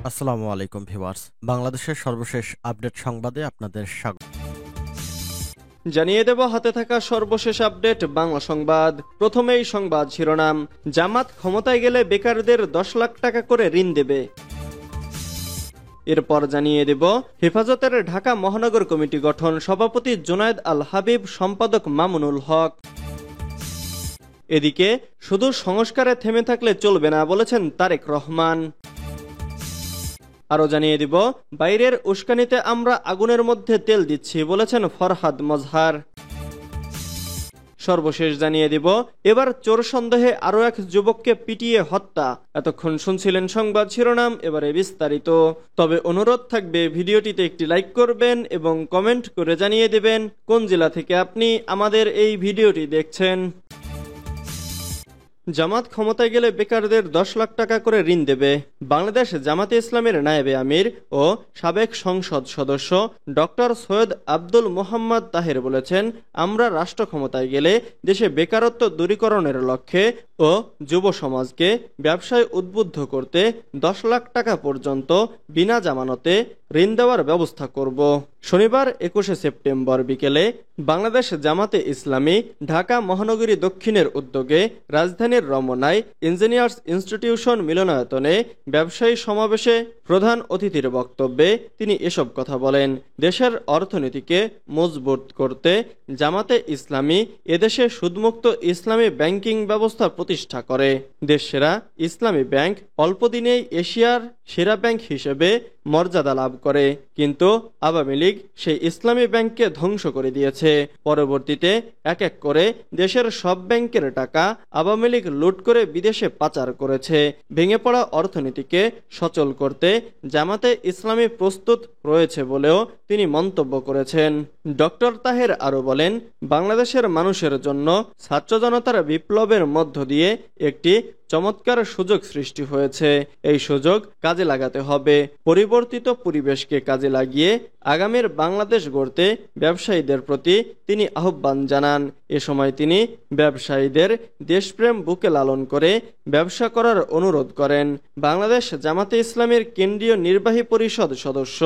আসসালামু আলাইকুম ভিউয়ার্স, বাংলাদেশের সর্বশেষ আপডেট সংবাদে আপনাদের স্বাগত। জানিয়ে দেব হাতে থাকা সর্বশেষ আপডেট বাংলা সংবাদ। প্রথমেই সংবাদ শিরোনাম, জামাত ক্ষমতায় গেলে বেকারদের 10 লাখ টাকা করে ঋণ দেবে। এরপর জানিয়ে দেব হেফাজতের ঢাকা মহানগর কমিটি গঠন, সভাপতি জুনায়েদ আল হাবিব, সম্পাদক মামুনুল হক। এদিকে শুধু সংস্কারে থেমে থাকলে চলবে না বলেছেন তারেক রহমান। আরো জানিয়ে দিব বাইরের উস্কানিতে আমরা আগুনের মধ্যে তেল দিচ্ছি বলেছেন ফরহাদ মজহার। সর্বশেষ জানিয়ে দিব এবার চোর সন্দেহে আরো এক যুবককে পিটিয়ে হত্যা। এতক্ষণ শুনছিলেন সংবাদ শিরোনাম, এবারে বিস্তারিত। তবে অনুরোধ থাকবে ভিডিওটিতে একটি লাইক করবেন এবং কমেন্ট করে জানিয়ে দেবেন কোন জেলা থেকে আপনি আমাদের এই ভিডিওটি দেখছেন। জামাত ক্ষমতায় গেলে বেকারদের 10 লাখ টাকা করে ঋণ দেবে। বাংলাদেশ জামাতে ইসলামের নায়েবে আমির ও সাবেক সংসদ সদস্য ডক্টর সৈয়দ আব্দুল মোহাম্মদ তাহের বলেছেন, আমরা রাষ্ট্র ক্ষমতায় গেলে দেশে বেকারত্ব দূরীকরণের লক্ষ্যে ও যুব সমাজকে ব্যবসায় উদ্বুদ্ধ করতে 10 লাখ টাকা পর্যন্ত বিনা জামানতে ঋণ দেওয়ার ব্যবস্থা করব। শনিবার 21 সেপ্টেম্বর বিকেলে বাংলাদেশ জামাতে ইসলামী ঢাকা মহানগরী দক্ষিণের উদ্যোগে রাজধানীর রমনায় ইঞ্জিনিয়ার্স ইনস্টিটিউশন মিলনায়তনে ব্যবসায়ী সমাবেশে প্রধান অতিথির বক্তব্যে তিনি এসব কথা বলেন। দেশের অর্থনীতিকে মজবুত করতে জামাতে ইসলামী এদেশে সুদমুক্ত ইসলামী ব্যাংকিং ব্যবস্থা প্রতিষ্ঠা করে। দেশসেরা ইসলামী ব্যাংক অল্পদিনেই এশিয়ার সেরা ব্যাংক হিসেবে মর্যাদা লাভ করে, কিন্তু আওয়ামী লীগ সেই ইসলামী ব্যাংককে ধ্বংস করে দিয়েছে। পরবর্তীতে এক এক করে দেশের সব ব্যাংকের টাকা আওয়ামী লীগ লুট করে বিদেশে পাচার করেছে। ভেঙে পড়া অর্থনীতিকে সচল করতে জামাতে ইসলামী প্রস্তুত রয়েছে বলেও তিনি মন্তব্য করেছেন। ডক্টর তাহের আরো বলেন, বাংলাদেশের মানুষের জন্য ছাত্র জনতার বিপ্লবের মধ্য দিয়ে একটি চমৎকার সুযোগ সৃষ্টি হয়েছে। এই সুযোগ কাজে লাগাতে হবে। পরিবর্তিত পরিবেশকে কাজে লাগিয়ে আগামীর বাংলাদেশ গড়তে ব্যবসায়ীদের প্রতি তিনি আহ্বান জানান। এ সময় তিনি ব্যবসায়ীদের দেশপ্রেম বুকে লালন করে ব্যবসা করার অনুরোধ করেন। বাংলাদেশ জামাতে ইসলামীর কেন্দ্রীয় নির্বাহী পরিষদ সদস্য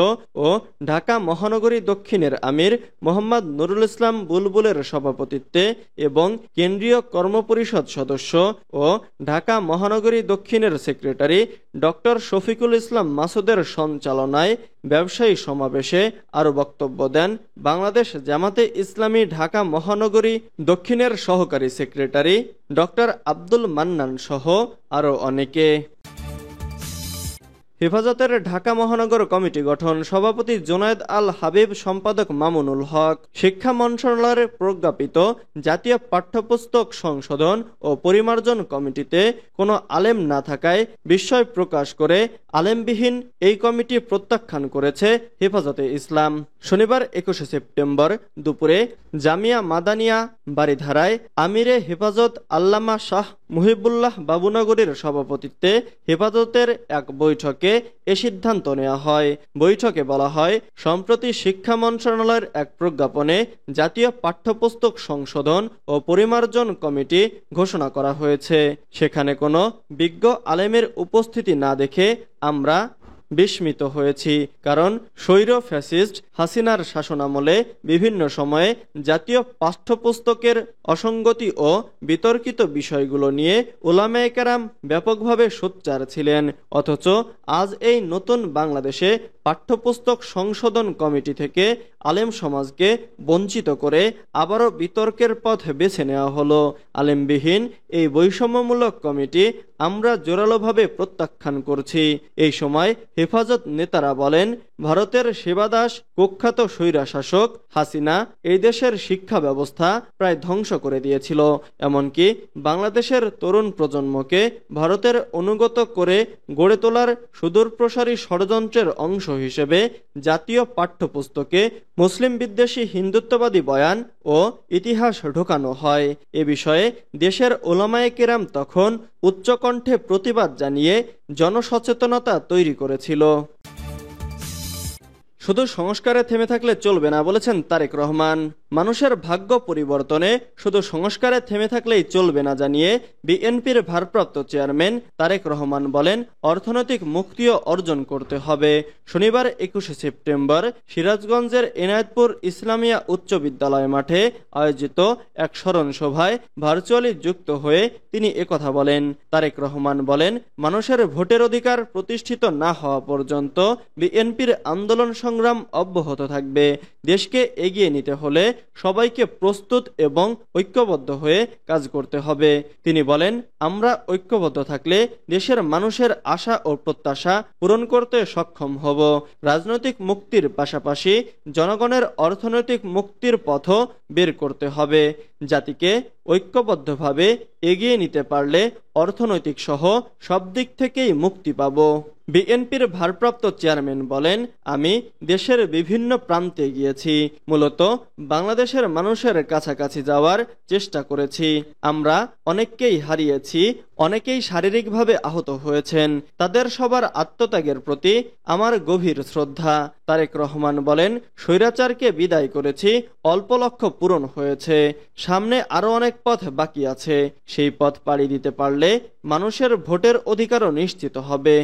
ও ঢাকা মহানগরী দক্ষিণের আমির মোহাম্মদ নুরুল ইসলাম বুলবুলের সভাপতিত্বে এবং কেন্দ্রীয় কর্মপরিষদ সদস্য ও ঢাকা মহানগরী দক্ষিণের সেক্রেটারি ডক্টর শফিকুল ইসলাম মাসুদের সঞ্চালনায় ব্যবসায়ী সমাবেশে আরো বক্তব্য দেন বাংলাদেশ জামাতে ইসলামী ঢাকা মহানগরী দক্ষিণের সহকারী সেক্রেটারি ডক্টর আব্দুল মান্নান সহ আরো অনেকে। হেফাজতের ঢাকা মহানগর কমিটি গঠন, সভাপতি জুনায়েদ আল হাবিব, সম্পাদক মামুনুল হক। শিক্ষা মন্ত্রণালয়ের প্রজ্ঞাপিত জাতীয় পাঠ্যপুস্তক সংশোধন ও পরিমার্জন কমিটিতে কোনো আলেম না থাকায় বিস্ময় প্রকাশ করে আলেমবিহীন এই কমিটি প্রত্যাখ্যান করেছে হেফাজতে ইসলাম। শনিবার 21 সেপ্টেম্বর দুপুরে জামিয়া মাদানিয়া বারিধারায় আমিরে হেফাজত আল্লামা শাহ মুহিবুল্লাহ বাবুনগরীর সভাপতিত্বে হেফাজতের এক বৈঠকে এ সিদ্ধান্ত নেওয়া হয়। বৈঠকে বলা হয়, সম্প্রতি শিক্ষা মন্ত্রণালয়ের এক প্রজ্ঞাপনে জাতীয় পাঠ্যপুস্তক সংশোধন ও পরিমার্জন কমিটি ঘোষণা করা হয়েছে। সেখানে কোনো বিজ্ঞ আলেমের উপস্থিতি না দেখে আমরা বিস্মিত হয়েছি, কারণ স্বৈর ফ্যাসিস্ট হাসিনার শাসনামলে বিভিন্ন সময়ে জাতীয় পাঠ্যপুস্তকের অসঙ্গতি ও বিতর্কিত বিষয়গুলো নিয়ে উলামায়ে কেরাম ব্যাপকভাবে সোচ্চার ছিলেন। অথচ আজ এই নতুন বাংলাদেশে পাঠ্যপুস্তক সংশোধন কমিটি থেকে আলেম সমাজকে বঞ্চিত করে আবারও বিতর্কের পথ বেছে নেওয়া হলো। আলেমবিহীন এই বৈষম্যমূলক কমিটি আমরা জোরালোভাবে প্রত্যাখ্যান করছি। এই সময় হেফাজত নেতারা বলেন, ভারতের সেবাদাস কুখ্যাত স্বৈরশাসক হাসিনা এই দেশের শিক্ষা ব্যবস্থা প্রায় ধ্বংস করে দিয়েছিল। এমনকি বাংলাদেশের তরুণ প্রজন্মকে ভারতের অনুগত করে গড়ে তোলার সুদূরপ্রসারী ষড়যন্ত্রের অংশ হিসেবে জাতীয় পাঠ্যপুস্তকে মুসলিম বিদ্বেষী হিন্দুত্ববাদী বয়ান ও ইতিহাস ঢোকানো হয়। এ বিষয়ে দেশের উলামায়ে কেরাম তখন উচ্চকণ্ঠে প্রতিবাদ জানিয়ে জনসচেতনতা তৈরি করেছিল। শুধু সংস্কারে থেমে থাকলে চলবে না বলেছেন তারেক রহমান। মানুষের ভাগ্য পরিবর্তনে শুধু সংস্কারে থেমে থাকলেই চলবে না জানিয়ে বিএনপির ভারপ্রাপ্ত চেয়ারম্যান তারেক রহমান বলেন, অর্থনৈতিক মুক্তিও অর্জন করতে হবে। শনিবার 21শে সেপ্টেম্বর সিরাজগঞ্জের এনায়েতপুর ইসলামিয়া উচ্চ বিদ্যালয় মাঠে আয়োজিত এক স্মরণ সভায় ভার্চুয়ালি যুক্ত হয়ে তিনি একথা বলেন। তারেক রহমান বলেন, মানুষের ভোটের অধিকার প্রতিষ্ঠিত না হওয়া পর্যন্ত বিএনপির আন্দোলন সংগ্রাম অব্যাহত থাকবে। দেশকে এগিয়ে নিতে হলে সবাইকে প্রস্তুত এবং ঐক্যবদ্ধ হয়ে কাজ করতে হবে। তিনি বলেন, আমরা ঐক্যবদ্ধ থাকলে দেশের মানুষের আশা ও প্রত্যাশা পূরণ করতে সক্ষম হব। রাজনৈতিক মুক্তির পাশাপাশি জনগণের অর্থনৈতিক মুক্তির পথও বের করতে হবে। জাতিকে ঐক্যবদ্ধভাবে এগিয়ে নিতে পারলে অর্থনৈতিক সহ সব দিক থেকেই মুক্তি পাব। বিএনপির ভারপ্রাপ্ত চেয়ারম্যান বলেন, আমি দেশের বিভিন্ন প্রান্তে গিয়েছি, মূলত বাংলাদেশের মানুষের কাছাকাছি যাওয়ার চেষ্টা করেছি। আমরা অনেককেই হারিয়েছি, অনেকেই শারীরিকভাবে আহত হয়েছেন। তাদের সবার আত্মত্যাগের প্রতি আমার গভীর শ্রদ্ধা। তারেক রহমান বলেন, স্বৈরাচারকে বিদায় করেছি, অল্প লক্ষ্য পূরণ হয়েছে, সামনে আরো অনেক পথ বাকি আছে। সেই পথ পাড়ি দিতে পারলে মানুষের ভোটের অধিকারও নিশ্চিত হবে।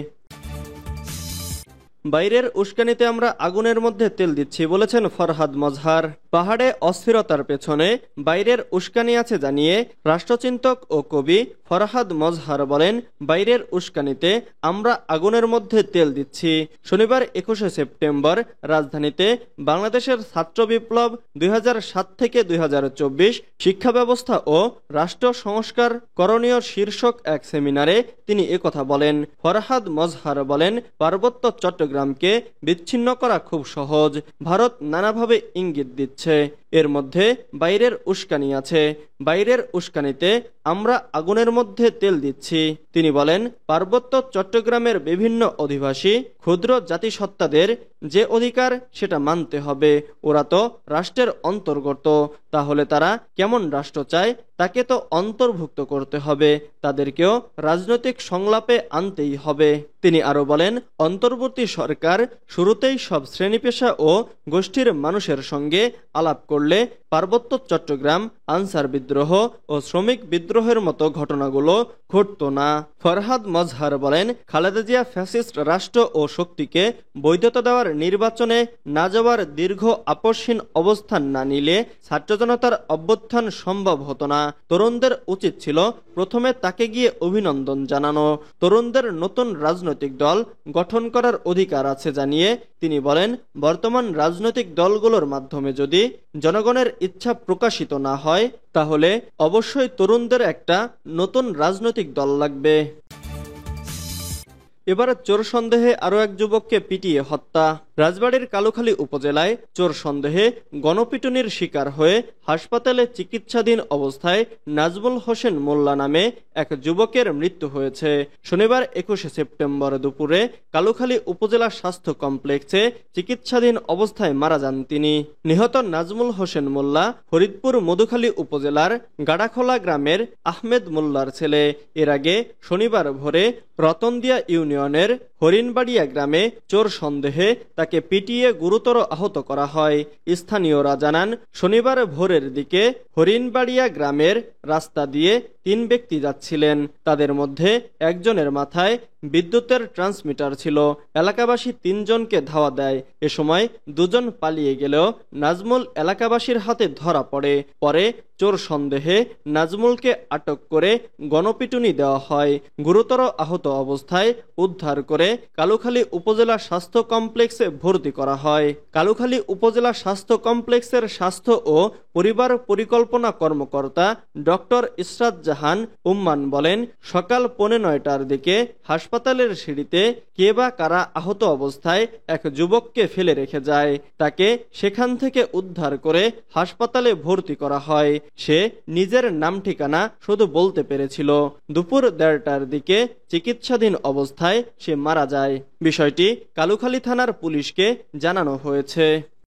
বাইরের উস্কানিতে আমরা আগুনের মধ্যে তেল দিচ্ছি বলেছেন ফরহাদ মজহার। পাহাড়ে অস্থিরতার পেছনে বাইরের উস্কানি আছে জানিয়ে রাষ্ট্রচিন্তক ও কবি ফরহাদ মজহার বলেন, বাইরের উস্কানিতে আমরা আগুনের মধ্যে তেল দিচ্ছি। শনিবার 21শে সেপ্টেম্বর রাজধানীতে বাংলাদেশের ছাত্র বিপ্লব 2007 থেকে 2024 শিক্ষা ব্যবস্থা ও রাষ্ট্র সংস্কার করণীয় শীর্ষক এক সেমিনারে তিনি একথা বলেন। ফরহাদ মজহার বলেন, পার্বত্য চট্টগ্রামকে বিচ্ছিন্ন করা খুব সহজ। ভারত নানাভাবে ইঙ্গিত দিচ্ছে, এর মধ্যে বাইরের উস্কানি আছে। বাইরের উস্কানিতে আমরা আগুনের মধ্যে তেল দিচ্ছি। তিনি বলেন, পার্বত্য চট্টগ্রামের বিভিন্ন অধিবাসী ক্ষুদ্র জাতিসত্তাদের যে অধিকার সেটা মানতে হবে। ওরা তো রাষ্ট্রের অন্তর্গত, তাহলে তারা কেমন রাষ্ট্র চায় তাকে তো অন্তর্ভুক্ত করতে হবে, তাদেরকেও রাজনৈতিক সংলাপে আনতেই হবে। তিনি আরো বলেন, অন্তর্বর্তী সরকার শুরুতেই সব শ্রেণী পেশা ও গোষ্ঠীর মানুষের সঙ্গে আলাপ করলে পার্বত্য চট্টগ্রাম আনসার বিদ্রোহ ও শ্রমিক বিদ্রোহের মতো ঘটনাগুলো ঘটতো না। ফরহাদ মজহার বলেন, খালেদা জিয়া ফ্যাসিস্ট রাষ্ট্র ও শক্তিকে বৈধতা দেওয়ার নির্বাচনে না যাওয়ার দীর্ঘ আপসহীন অবস্থান না নিলে ছাত্র জনতার অভ্যুত্থান সম্ভব হতো না। তরুণদের উচিত ছিল প্রথমে তাকে গিয়ে অভিনন্দন জানানো। তরুণদের নতুন রাজনৈতিক দল গঠন করার অধিকার আছে জানিয়ে তিনি বলেন, বর্তমান রাজনৈতিক দলগুলোর মাধ্যমে যদি জনগণের ইচ্ছা প্রকাশিত না হয় তাহলে অবশ্যই তরুণদের একটা নতুন রাজনৈতিক দল লাগবে। এবারে চোর সন্দেহে আরো এক যুবককে পিটিয়ে হত্যা। রাজবাড়ীর কালুখালী উপজেলায় চোর সন্দেহে গণপিটুনির শিকার হয়ে হাসপাতালে চিকিৎসাধীন অবস্থায় নাজমুল হোসেন মোল্লা নামে এক যুবকের মৃত্যু হয়েছে। শনিবার 21শে সেপ্টেম্বর দুপুরে কালুখালী উপজেলা স্বাস্থ্য কমপ্লেক্সে চিকিৎসাধীন অবস্থায় মারা যান তিনি। নিহত নাজমুল হোসেন মোল্লা ফরিদপুর মধুখালী উপজেলার গাড়াখোলা গ্রামের আহমেদ মোল্লার ছেলে। এর আগে শনিবার ভোরে রতনদিয়া ইউনিয়নের হরিণবাড়িয়া গ্রামে চোর সন্দেহে তাকে পিটিয়ে গুরুতর আহত করা হয়। স্থানীয়রা জানান, শনিবার ভোরের দিকে হরিণবাড়িয়া গ্রামের রাস্তা দিয়ে 3 ব্যক্তি যাচ্ছিলেন। তাদের মধ্যে একজনের মাথায় বিদ্যুতের ট্রান্সমিটার ছিল। এলাকাবাসী 3 জনকে ধাওয়া দেয়। এ সময় 2 জন পালিয়ে গেলেও নাজমুল এলাকাবাসীর হাতে ধরা পড়ে। পরে চোর সন্দেহে নাজমুলকে আটক করে গণপিটুনি দেওয়া হয়। গুরুতর আহত অবস্থায় উদ্ধার করে কালুখালী উপজেলা স্বাস্থ্য কমপ্লেক্সে ভর্তি করা হয়। কালুখালী উপজেলা স্বাস্থ্য কমপ্লেক্সের স্বাস্থ্য ও পরিবার পরিকল্পনা কর্মকর্তা ডক্টর ইসরাত জাহান উম্মান বলেন, সকাল 9:15টার দিকে হাসপাতালের সিঁড়িতে কে বা কারা আহত অবস্থায় এক যুবককে ফেলে রেখে যায়। তাকে সেখান থেকে উদ্ধার করে হাসপাতালে ভর্তি করা হয়। সে নিজের নাম ঠিকানা শুধু বলতে পেরেছিল। দুপুর 1:30টার দিকে চিকিৎসাধীন অবস্থায় সে মারা যায়। বিষয়টি কালুখালী থানার পুলিশকে জানানো হয়েছে।